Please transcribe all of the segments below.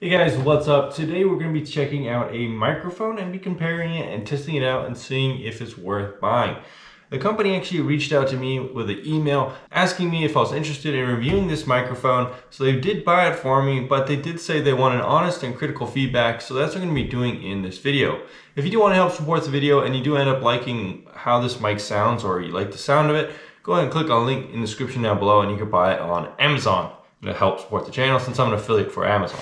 Hey guys, what's up? Today we're going to be checking out a microphone and be comparing it and testing it out and seeing if it's worth buying. The company actually reached out to me with an email asking me if I was interested in reviewing this microphone. So they did buy it for me, but they did say they wanted honest and critical feedback. So that's what I'm going to be doing in this video. If you do want to help support the video and you do end up liking how this mic sounds or you like the sound of it, go ahead and click on the link in the description down below and you can buy it on Amazon. It'll help support the channel since I'm an affiliate for Amazon.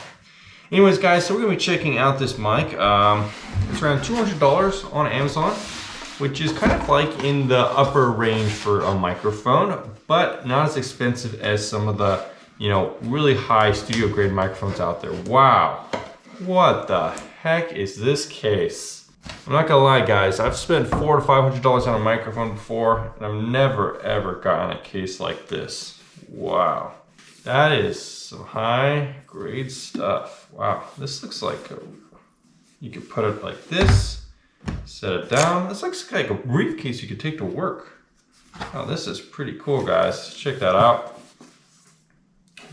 Anyways, guys, so we're going to be checking out this mic. It's around $200 on Amazon, which is kind of like in the upper range for a microphone, but not as expensive as some of the, really high studio grade microphones out there. Wow, what the heck is this case? I'm not gonna lie, guys, I've spent $400 to $500 on a microphone before, and I've never ever gotten a case like this. Wow. That is some high grade stuff. Wow, this looks like you could put it like this, set it down. This looks like a briefcase you could take to work. Oh, this is pretty cool, guys. Check that out.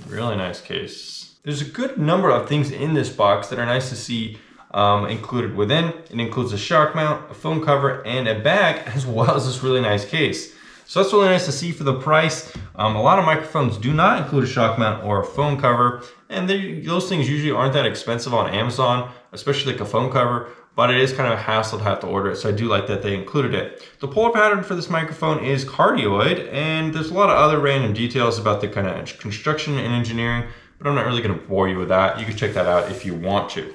Really nice case. There's a good number of things in this box that are nice to see included within. It includes a shock mount, a phone cover, and a bag, as well as this really nice case. So that's really nice to see for the price. A lot of microphones do not include a shock mount or a phone cover, and those things usually aren't that expensive on Amazon, especially like a phone cover, but it is kind of a hassle to have to order it, so I do like that they included it. The polar pattern for this microphone is cardioid, and there's a lot of other random details about the kind of construction and engineering, but I'm not really going to bore you with that. You can check that out if you want to.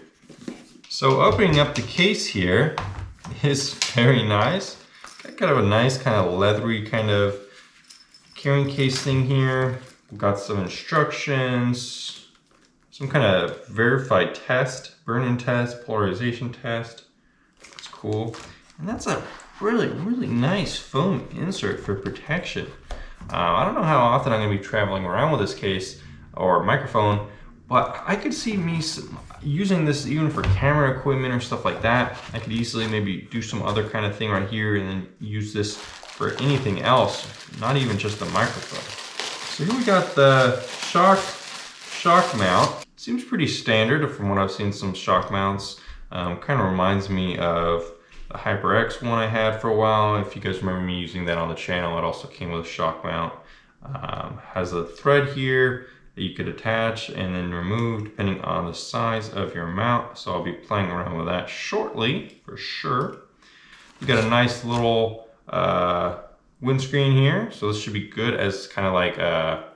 So opening up the case here is very nice. Got kind of a nice kind of leathery kind of carrying case thing here. We've got some instructions, some kind of verified test, burn-in test, polarization test. That's cool. And that's a really, really nice foam insert for protection. I don't know how often I'm going to be traveling around with this case or microphone, but I could see me using this even for camera equipment or stuff like that. I could easily maybe do some other kind of thing right here and then use this for anything else, not even just a microphone. So here we got the shock mount. Seems pretty standard from what I've seen some shock mounts. Kind of reminds me of the HyperX one I had for a while. If you guys remember me using that on the channel, it also came with a shock mount. Has a thread here that you could attach and then remove depending on the size of your mount. So I'll be playing around with that shortly for sure. You got a nice little windscreen here. So this should be good as kind of like a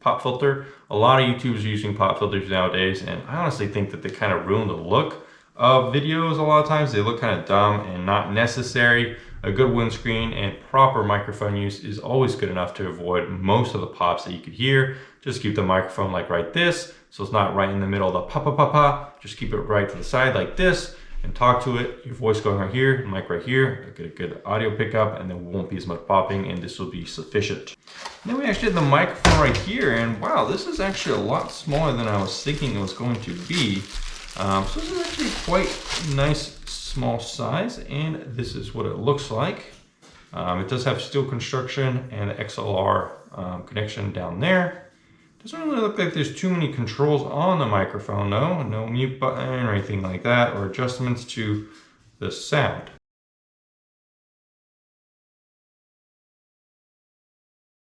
pop filter. A lot of YouTubers are using pop filters nowadays, and I honestly think that they kind of ruin the look of videos a lot of times. They look kind of dumb and not necessary. A good windscreen and proper microphone use is always good enough to avoid most of the pops that you could hear. Just keep the microphone like right this, so it's not right in the middle of the pa-pa-pa-pa. Just keep it right to the side like this and talk to it. Your voice going right here, mic right here. Get a good audio pickup and there won't be as much popping and this will be sufficient. And then we actually have the microphone right here, and wow, this is actually a lot smaller than I was thinking it was going to be. So this is actually quite nice small size, and this is what it looks like. It does have steel construction and the XLR connection down there. Doesn't really look like there's too many controls on the microphone though. No mute button or anything like that, or adjustments to the sound.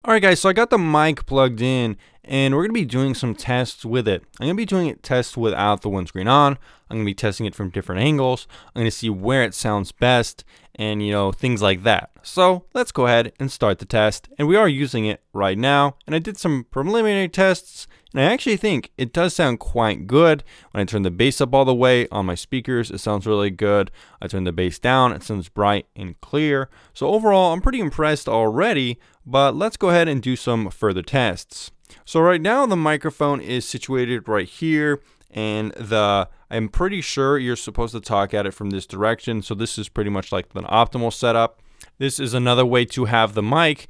Alright guys, so I got the mic plugged in and we're going to be doing some tests with it. I'm going to be doing tests without the windscreen on. I'm going to be testing it from different angles. I'm going to see where it sounds best and things like that. So let's go ahead and start the test. And we are using it right now. And I did some preliminary tests and I actually think it does sound quite good. When I turn the bass up all the way on my speakers, it sounds really good. I turn the bass down, it sounds bright and clear. So overall, I'm pretty impressed already, but let's go ahead and do some further tests. So right now the microphone is situated right here, and I'm pretty sure you're supposed to talk at it from this direction. So this is pretty much like the optimal setup. This is another way to have the mic,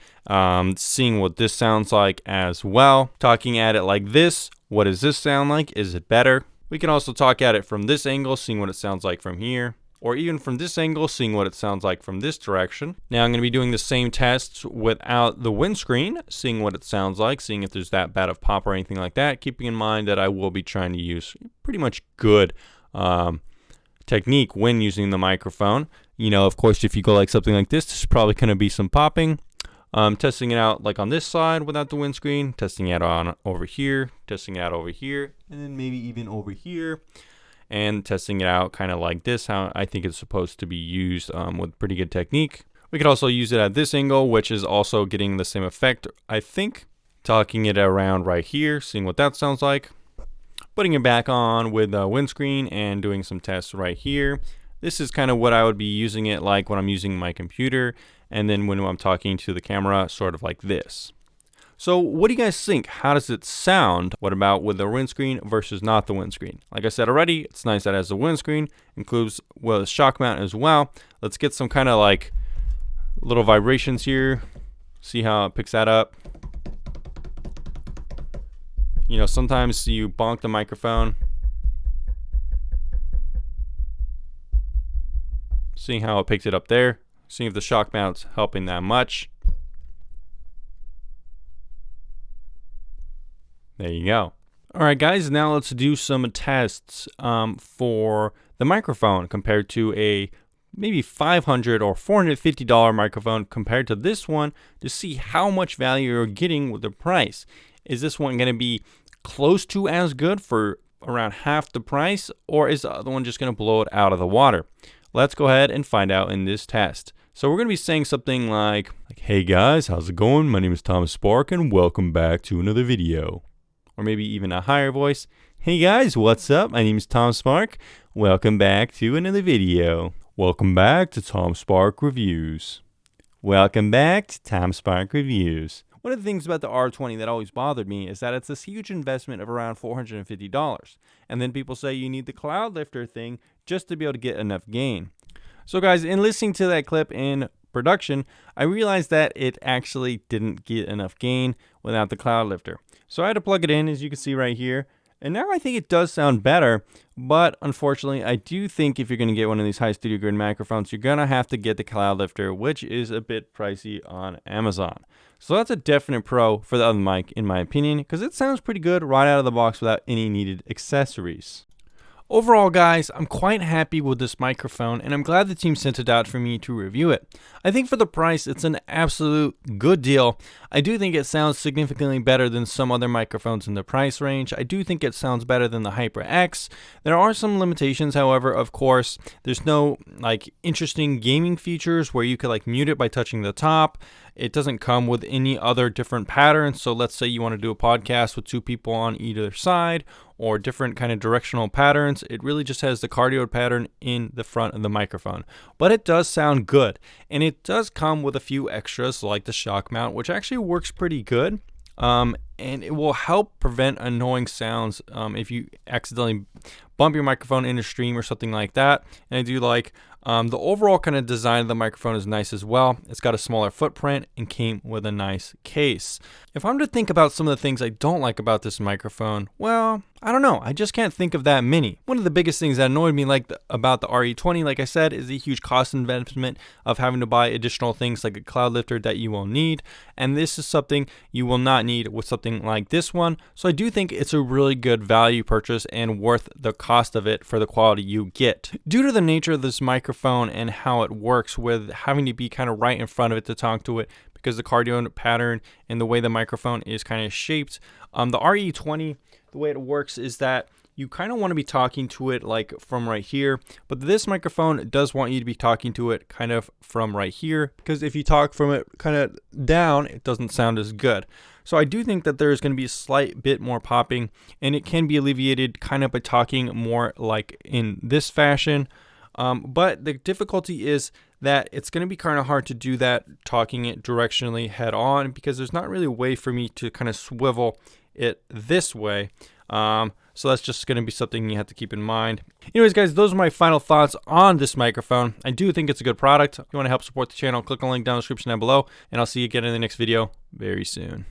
seeing what this sounds like as well. Talking at it like this, what does this sound like? Is it better? We can also talk at it from this angle, seeing what it sounds like from here. or even from this angle, seeing what it sounds like from this direction. Now I'm going to be doing the same tests without the windscreen, seeing what it sounds like, seeing if there's that bad of pop or anything like that, keeping in mind that I will be trying to use pretty much good technique when using the microphone. You know, of course, if you go like something like this, there's probably going to be some popping. Testing it out like on this side without the windscreen, testing it on over here, testing it out over here, and then maybe even over here, and testing it out kind of like this, how I think it's supposed to be used with pretty good technique. We could also use it at this angle, which is also getting the same effect, I think. Talking it around right here, seeing what that sounds like. Putting it back on with the windscreen and doing some tests right here. This is kind of what I would be using it like when I'm using my computer, and then when I'm talking to the camera, sort of like this. So what do you guys think? How does it sound? What about with the windscreen versus not the windscreen? Like I said already, it's nice that it has the windscreen, includes well the shock mount as well. Let's get some kind of like little vibrations here. See how it picks that up. You know, sometimes you bonk the microphone. Seeing how it picked it up there. Seeing if the shock mount's helping that much. There you go. Alright guys, now let's do some tests for the microphone compared to a maybe $500 or $450 microphone compared to this one, to see how much value you're getting with the price. Is this one going to be close to as good for around half the price, or is the other one just going to blow it out of the water? Let's go ahead and find out in this test. So we're going to be saying something like, hey guys, how's it going? My name is Thomas Spark and welcome back to another video. Or maybe even a higher voice. Hey guys, what's up? My name is Tom Spark. Welcome back to another video. Welcome back to Tom Spark Reviews. Welcome back to Tom Spark Reviews. One of the things about the R20 that always bothered me is that it's this huge investment of around $450. And then people say you need the cloud lifter thing just to be able to get enough gain. So guys, in listening to that clip in production, I realized that it actually didn't get enough gain without the cloud lifter. So I had to plug it in, as you can see right here. And now I think it does sound better, but unfortunately, I do think if you're going to get one of these high studio grade microphones, you're going to have to get the cloud lifter, which is a bit pricey on Amazon. So that's a definite pro for the other mic, in my opinion, because it sounds pretty good right out of the box without any needed accessories. Overall, guys, I'm quite happy with this microphone, and I'm glad the team sent it out for me to review it. I think for the price, it's an absolute good deal. I do think it sounds significantly better than some other microphones in the price range. I do think it sounds better than the HyperX. There are some limitations, however, of course. There's no like interesting gaming features where you could like mute it by touching the top. It doesn't come with any other different patterns. So let's say you want to do a podcast with two people on either side, or different kind of directional patterns. It really just has the cardioid pattern in the front of the microphone. But it does sound good. And it does come with a few extras like the shock mount, which actually works pretty good. And it will help prevent annoying sounds if you accidentally bump your microphone in a stream or something like that. And I do like the overall kind of design of the microphone is nice as well. It's got a smaller footprint and came with a nice case. If I'm to think about some of the things I don't like about this microphone, well, I don't know. I just can't think of that many. One of the biggest things that annoyed me about the Re20, like I said, is the huge cost investment of having to buy additional things like a cloud lifter that you will need. And this is something you will not need with something like this one. So I do think it's a really good value purchase and worth the cost of it for the quality you get. Due to the nature of this microphone and how it works with having to be kind of right in front of it to talk to it, because the cardioid pattern and the way the microphone is kind of shaped, the Re20, the way it works is that you kind of want to be talking to it like from right here, but this microphone does want you to be talking to it kind of from right here, because if you talk from it kind of down, it doesn't sound as good. So I do think that there's going to be a slight bit more popping, and it can be alleviated kind of by talking more like in this fashion. But the difficulty is that it's going to be kind of hard to do that talking it directionally head on, because there's not really a way for me to kind of swivel it this way. So that's just going to be something you have to keep in mind. Anyways, guys, those are my final thoughts on this microphone. I do think it's a good product. If you want to help support the channel, click on the link down in the description down below, and I'll see you again in the next video very soon.